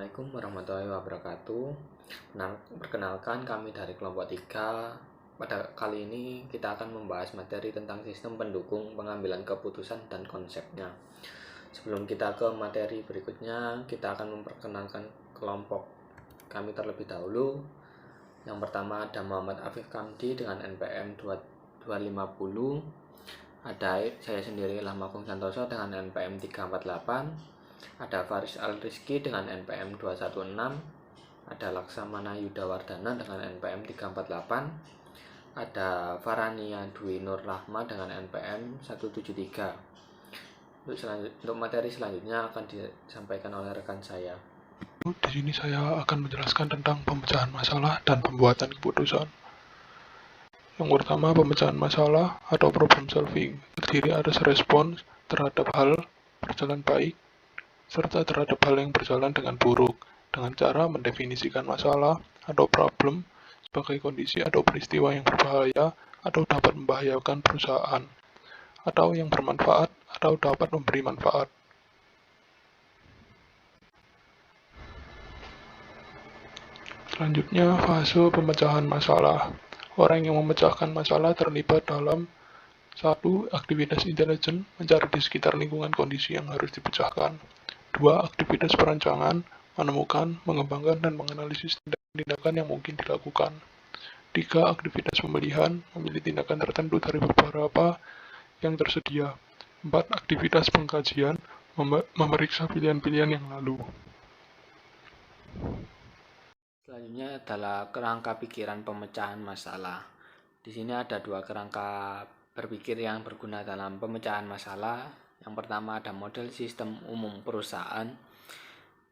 Assalamualaikum warahmatullahi wabarakatuh. Perkenalkan kami dari kelompok 3. Pada kali ini kita akan membahas materi tentang sistem pendukung pengambilan keputusan dan konsepnya. Sebelum kita ke materi berikutnya, kita akan memperkenalkan kelompok kami terlebih dahulu. Yang pertama ada Muhammad Afif Kamdi dengan NPM 250. Ada saya sendiri Ilham Agung Santoso dengan NPM 348. Ada Faris Al-Rizki dengan NPM 216. Ada Laksamana Yudawardana dengan NPM 348. Ada Farania Dwi Nur Rahma dengan NPM 173. Untuk materi selanjutnya akan disampaikan oleh rekan saya. Di sini saya akan menjelaskan tentang pemecahan masalah dan pembuatan keputusan. Yang pertama, pemecahan masalah atau problem solving terdiri atas respons terhadap hal berjalan baik serta terhadap hal yang berjalan dengan buruk dengan cara mendefinisikan masalah atau problem sebagai kondisi atau peristiwa yang berbahaya atau dapat membahayakan perusahaan atau yang bermanfaat atau dapat memberi manfaat. Selanjutnya, fase pemecahan masalah. Orang yang memecahkan masalah terlibat dalam 1. Aktivitas intelijen mencari di sekitar lingkungan kondisi yang harus dipecahkan. 2. Aktivitas perancangan menemukan, mengembangkan, dan menganalisis tindakan yang mungkin dilakukan. 3. Aktivitas pemilihan memilih tindakan tertentu dari beberapa yang tersedia. 4. Aktivitas pengkajian memeriksa pilihan-pilihan yang lalu. Selanjutnya adalah kerangka pikiran pemecahan masalah. Di sini ada dua kerangka berpikir yang berguna dalam pemecahan masalah. Yang pertama ada model sistem umum perusahaan,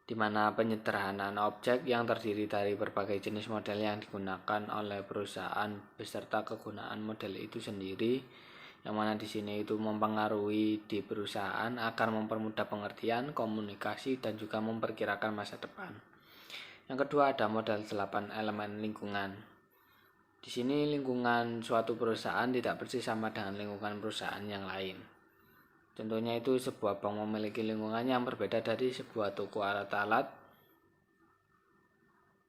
di mana penyederhanaan objek yang terdiri dari berbagai jenis model yang digunakan oleh perusahaan beserta kegunaan model itu sendiri, yang mana di sini itu mempengaruhi di perusahaan agar mempermudah pengertian, komunikasi, dan juga memperkirakan masa depan. Yang kedua ada model 8 elemen lingkungan. Di sini lingkungan suatu perusahaan tidak persis sama dengan lingkungan perusahaan yang lain. Contohnya itu sebuah bank memiliki lingkungan yang berbeda dari sebuah toko alat-alat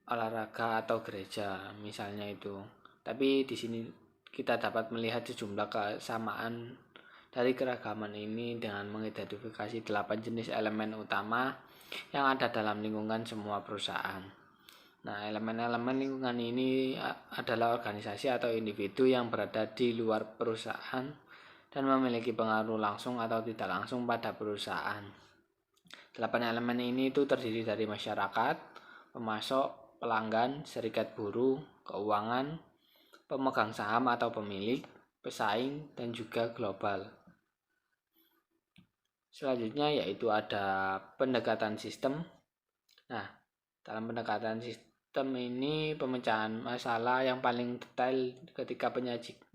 olahraga atau gereja, misalnya itu. Tapi di sini kita dapat melihat sejumlah kesamaan dari keragaman ini dengan mengidentifikasi 8 jenis elemen utama yang ada dalam lingkungan semua perusahaan. Nah, elemen-elemen lingkungan ini adalah organisasi atau individu yang berada di luar perusahaan dan memiliki pengaruh langsung atau tidak langsung pada perusahaan. 8 elemen ini itu terdiri dari masyarakat, pemasok, pelanggan, serikat buruh, keuangan, pemegang saham atau pemilik, pesaing, dan juga global. Selanjutnya yaitu ada pendekatan sistem. Nah, dalam pendekatan sistem ini pemecahan masalah yang paling detail ketika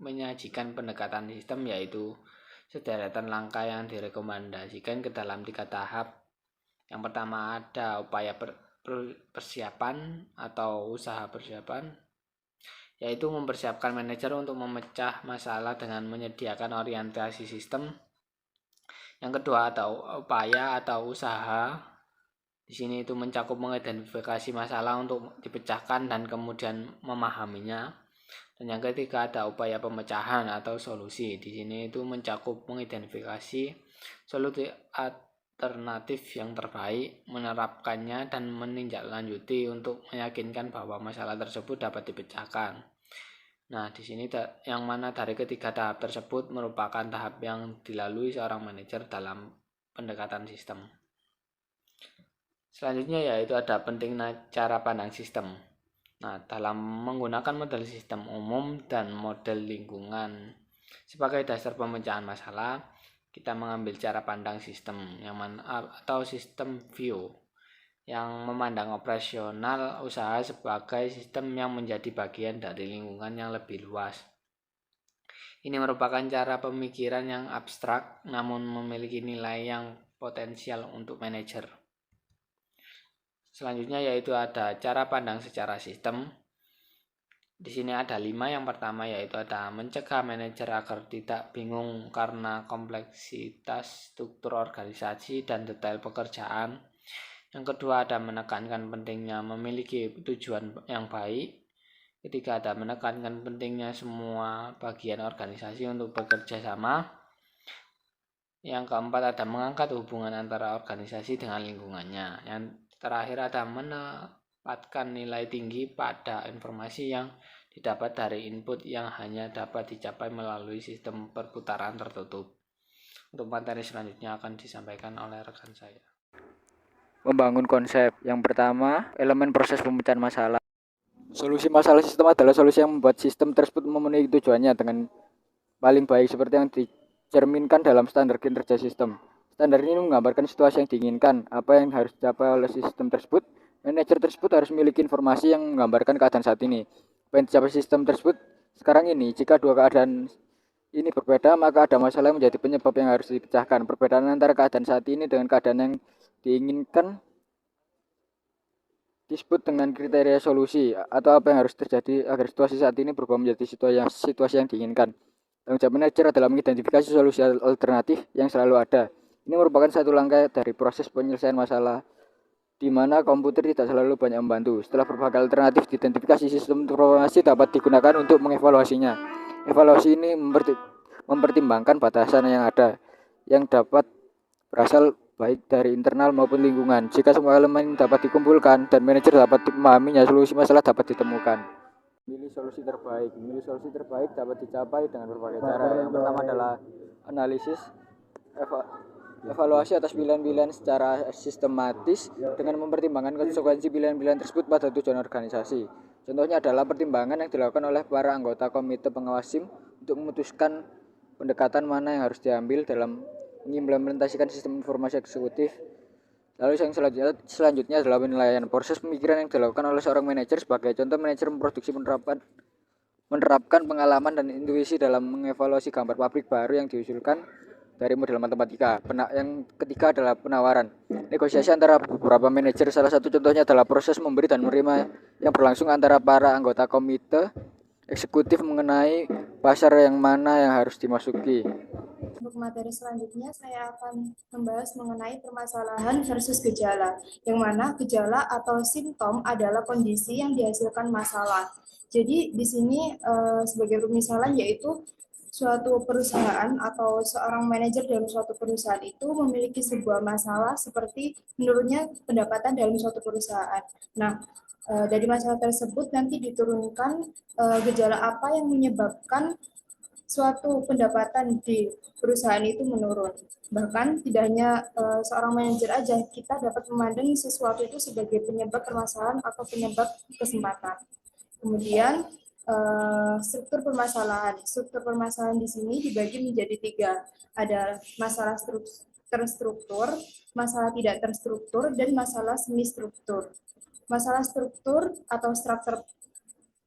menyajikan pendekatan sistem yaitu sederetan langkah yang direkomendasikan ke dalam 3 tahap. Yang pertama ada upaya persiapan atau usaha persiapan, yaitu mempersiapkan manajer untuk memecah masalah dengan menyediakan orientasi sistem. Yang kedua ada upaya atau usaha. Di sini itu mencakup mengidentifikasi masalah untuk dipecahkan dan kemudian memahaminya. Dan yang ketiga ada upaya pemecahan atau solusi. Di sini itu mencakup mengidentifikasi solusi alternatif yang terbaik, menerapkannya dan menindaklanjuti untuk meyakinkan bahwa masalah tersebut dapat dipecahkan. Nah, di sini yang mana dari ketiga tahap tersebut merupakan tahap yang dilalui seorang manajer dalam pendekatan sistem. Selanjutnya yaitu ada pentingnya cara pandang sistem. Nah, dalam menggunakan model sistem umum dan model lingkungan sebagai dasar pemecahan masalah, kita mengambil cara pandang sistem atau sistem view yang memandang operasional usaha sebagai sistem yang menjadi bagian dari lingkungan yang lebih luas. Ini merupakan cara pemikiran yang abstrak namun memiliki nilai yang potensial untuk manajer. Selanjutnya yaitu ada cara pandang secara sistem. Di sini ada 5. Yang pertama yaitu ada mencegah manajer agar tidak bingung karena kompleksitas struktur organisasi dan detail pekerjaan. Yang kedua ada menekankan pentingnya memiliki tujuan yang baik. Ketiga ada menekankan pentingnya semua bagian organisasi untuk bekerja sama. Yang keempat ada mengangkat hubungan antara organisasi dengan lingkungannya. Yang terakhir ada menempatkan nilai tinggi pada informasi yang didapat dari input yang hanya dapat dicapai melalui sistem perputaran tertutup. Untuk materi selanjutnya akan disampaikan oleh rekan saya. Membangun konsep. Yang pertama, elemen proses pemecahan masalah. Solusi masalah sistem adalah solusi yang membuat sistem tersebut memenuhi tujuannya dengan paling baik seperti yang dicerminkan dalam standar kinerja sistem. Standar ini menggambarkan situasi yang diinginkan, apa yang harus dicapai oleh sistem tersebut. Manajer tersebut harus memiliki informasi yang menggambarkan keadaan saat ini. Apa yang dicapai sistem tersebut sekarang ini, jika dua keadaan ini berbeda, maka ada masalah yang menjadi penyebab yang harus dipecahkan. Perbedaan antara keadaan saat ini dengan keadaan yang diinginkan disebut dengan kriteria solusi atau apa yang harus terjadi agar situasi saat ini berubah menjadi situasi yang diinginkan. Tanggung jawab manajer adalah mengidentifikasi solusi alternatif yang selalu ada. Ini merupakan satu langkah dari proses penyelesaian masalah di mana komputer tidak selalu banyak membantu. Setelah berbagai alternatif diidentifikasi, sistem informasi dapat digunakan untuk mengevaluasinya. Evaluasi ini mempertimbangkan batasan yang ada, yang dapat berasal baik dari internal maupun lingkungan. Jika semua elemen dapat dikumpulkan dan manajer dapat memahaminya, solusi masalah dapat ditemukan. Milih solusi terbaik. Milih solusi terbaik dapat dicapai dengan berbagai cara. Yang pertama adalah analisis, evaluasi atas pilihan-pilihan secara sistematis dengan mempertimbangkan konsekuensi pilihan-pilihan tersebut pada tujuan organisasi. Contohnya adalah pertimbangan yang dilakukan oleh para anggota komite pengawas SIM untuk memutuskan pendekatan mana yang harus diambil dalam mengimplementasikan sistem informasi eksekutif. Lalu yang selanjutnya adalah penilaian. Proses pemikiran yang dilakukan oleh seorang manajer. Sebagai contoh, manajer memproduksi menerapkan pengalaman dan intuisi dalam mengevaluasi gambar pabrik baru yang diusulkan dari model matematika. Yang ketiga adalah penawaran. Negosiasi antara beberapa manajer. Salah satu contohnya adalah proses memberi dan menerima yang berlangsung antara para anggota komite eksekutif mengenai pasar yang mana yang harus dimasuki. Untuk materi selanjutnya saya akan membahas mengenai permasalahan versus gejala, yang mana gejala atau simptom adalah kondisi yang dihasilkan masalah. Jadi di sini sebagai permisalan yaitu suatu perusahaan atau seorang manajer dalam suatu perusahaan itu memiliki sebuah masalah seperti menurunnya pendapatan dalam suatu perusahaan. Nah, dari masalah tersebut nanti diturunkan gejala apa yang menyebabkan suatu pendapatan di perusahaan itu menurun. Bahkan tidak hanya seorang manajer aja, kita dapat memandang sesuatu itu sebagai penyebab permasalahan atau penyebab kesempatan. Kemudian struktur permasalahan. Struktur permasalahan di sini dibagi menjadi 3. Ada masalah terstruktur, masalah tidak terstruktur, dan masalah semi struktur. Masalah struktur atau structure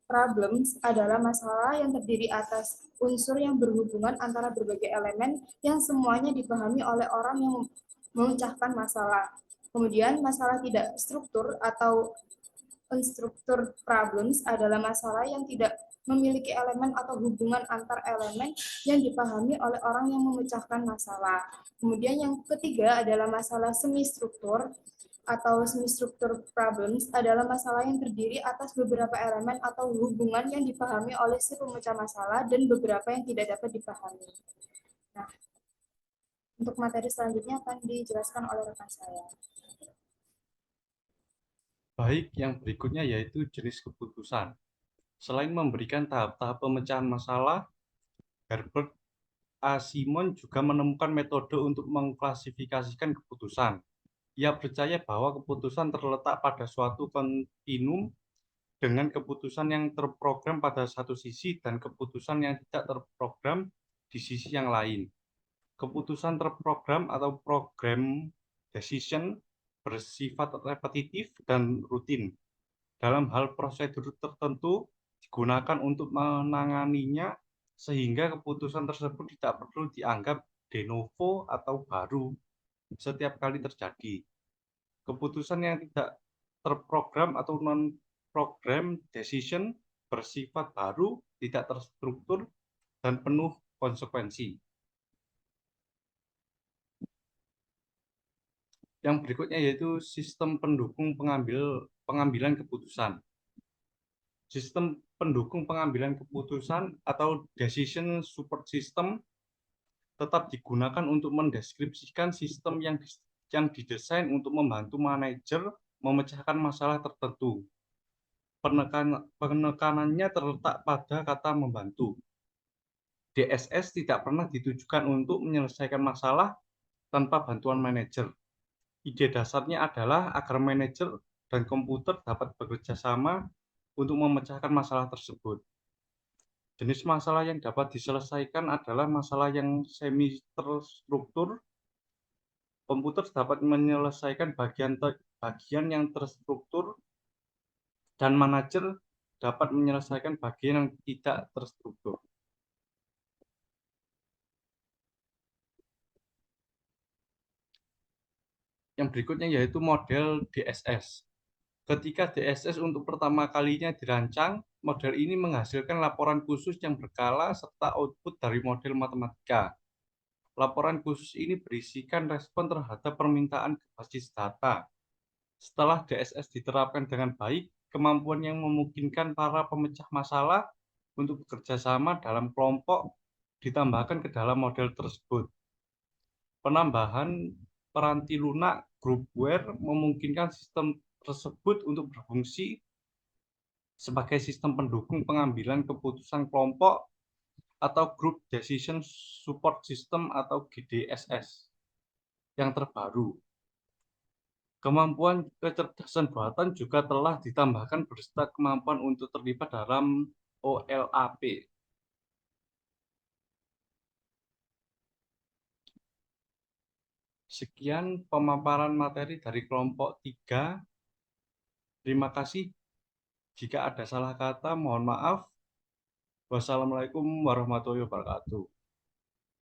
problems adalah masalah yang terdiri atas unsur yang berhubungan antara berbagai elemen yang semuanya dipahami oleh orang yang memecahkan masalah. Kemudian masalah tidak struktur atau unstructured problems adalah masalah yang tidak memiliki elemen atau hubungan antar elemen yang dipahami oleh orang yang memecahkan masalah. Kemudian yang ketiga adalah masalah semi struktur atau semi-struktur problems adalah masalah yang terdiri atas beberapa elemen atau hubungan yang dipahami oleh si pemecah masalah dan beberapa yang tidak dapat dipahami. Nah, untuk materi selanjutnya akan dijelaskan oleh rekan saya. Baik, yang berikutnya yaitu jenis keputusan. Selain memberikan tahap-tahap pemecahan masalah, Herbert A. Simon juga menemukan metode untuk mengklasifikasikan keputusan. Ia percaya bahwa keputusan terletak pada suatu kontinum dengan keputusan yang terprogram pada satu sisi dan keputusan yang tidak terprogram di sisi yang lain. Keputusan terprogram atau program decision bersifat repetitif dan rutin. Dalam hal prosedur tertentu digunakan untuk menanganinya sehingga keputusan tersebut tidak perlu dianggap de novo atau baru setiap kali terjadi. Keputusan yang tidak terprogram atau non-program decision bersifat baru, tidak terstruktur, dan penuh konsekuensi. Yang berikutnya yaitu sistem pendukung pengambilan keputusan. Sistem pendukung pengambilan keputusan atau decision support system tetap digunakan untuk mendeskripsikan sistem yang didesain untuk membantu manajer memecahkan masalah tertentu. Penekanannya terletak pada kata membantu. DSS tidak pernah ditujukan untuk menyelesaikan masalah tanpa bantuan manajer. Ide dasarnya adalah agar manajer dan komputer dapat bekerja sama untuk memecahkan masalah tersebut. Jenis masalah yang dapat diselesaikan adalah masalah yang semi terstruktur. Komputer dapat menyelesaikan bagian yang terstruktur, dan manajer dapat menyelesaikan bagian yang tidak terstruktur. Yang berikutnya yaitu model DSS. Ketika DSS untuk pertama kalinya dirancang, model ini menghasilkan laporan khusus yang berkala serta output dari model matematika. Laporan khusus ini berisikan respon terhadap permintaan basis data. Setelah DSS diterapkan dengan baik, kemampuan yang memungkinkan para pemecah masalah untuk bekerja sama dalam kelompok ditambahkan ke dalam model tersebut. Penambahan peranti lunak groupware memungkinkan sistem tersebut untuk berfungsi sebagai sistem pendukung pengambilan keputusan kelompok atau Group Decision Support System atau GDSS yang terbaru. Kemampuan kecerdasan buatan juga telah ditambahkan beserta kemampuan untuk terlibat dalam OLAP. Sekian pemaparan materi dari kelompok 3. Terima kasih. Jika ada salah kata, mohon maaf. Wassalamualaikum warahmatullahi wabarakatuh.